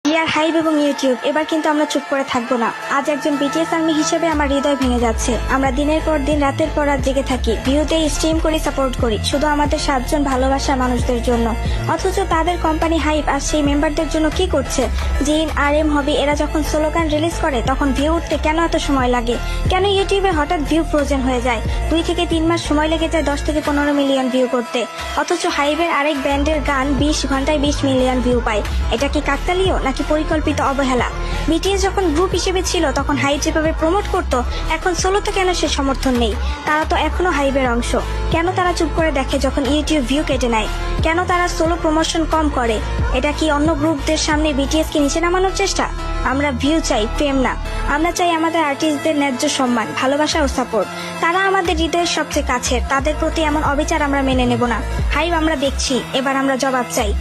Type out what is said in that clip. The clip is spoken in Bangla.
ডিয়ার হাইব এবং ইউটিউব, এবার কিন্তু আমরা চুপ করে থাকবো না। আজ একজন বিটিএস আর্মি হিসেবে আমার হৃদয় ভেঙে যাচ্ছে। আমরা দিনের পর দিন রাতের পর রাত জেগে থাকি, ভিউতে স্ট্রিম করি, সাপোর্ট করি শুধু আমাদের 7 জন ভালোবাসার মানুষদের জন্য। অথচ তাদের কোম্পানি হাইব আর সেই মেম্বারদের জন্য কি করছে? জিন আর এম হবি এরা যখন স্লোগান রিলিজ করে তখন ভিউ উঠতে কেন এত সময় লাগে? কেন ইউটিউবে হঠাৎ ভিউ ফ্রোজেন হয়ে যায়? 2 থেকে 3 মাস সময় লেগে যায় 10 থেকে 15 মিলিয়ন ভিউ করতে। অথচ হাইবের আরেক ব্যান্ডের গান 20 ঘন্টায় 20 মিলিয়ন ভিউ পায়। এটা কি কাকতালীয় নাকি পরিকল্পিত অবহেলা? বিটিএস যখন গ্রুপ হিসেবে ছিল তখন হাইব যেভাবে প্রমোট করত, এখন সোলোতে কেন সে সমর্থন নেই? তারা তো এখনো হাইবের অংশ। কেন তারা চুপ করে দেখে যখন ইউটিউব ভিউ কেটে নেয়? কেন তারা সোলো প্রমোশন কম করে? এটা কি অন্য গ্রুপদের সামনে বিটিএস কে নিচে নামানোর চেষ্টা? আমরা ভিউ চাই, ফেম না। আমরা চাই আমাদের আর্টিস্টদের ন্যায্য সম্মান, ভালোবাসা ও সাপোর্ট। তারা আমাদের হৃদয়ের সবচেয়ে কাছের, তাদের প্রতি এমন অবিচার আমরা মেনে নেব না। হাইব আমরা দেখছি, এবার আমরা জবাব চাই।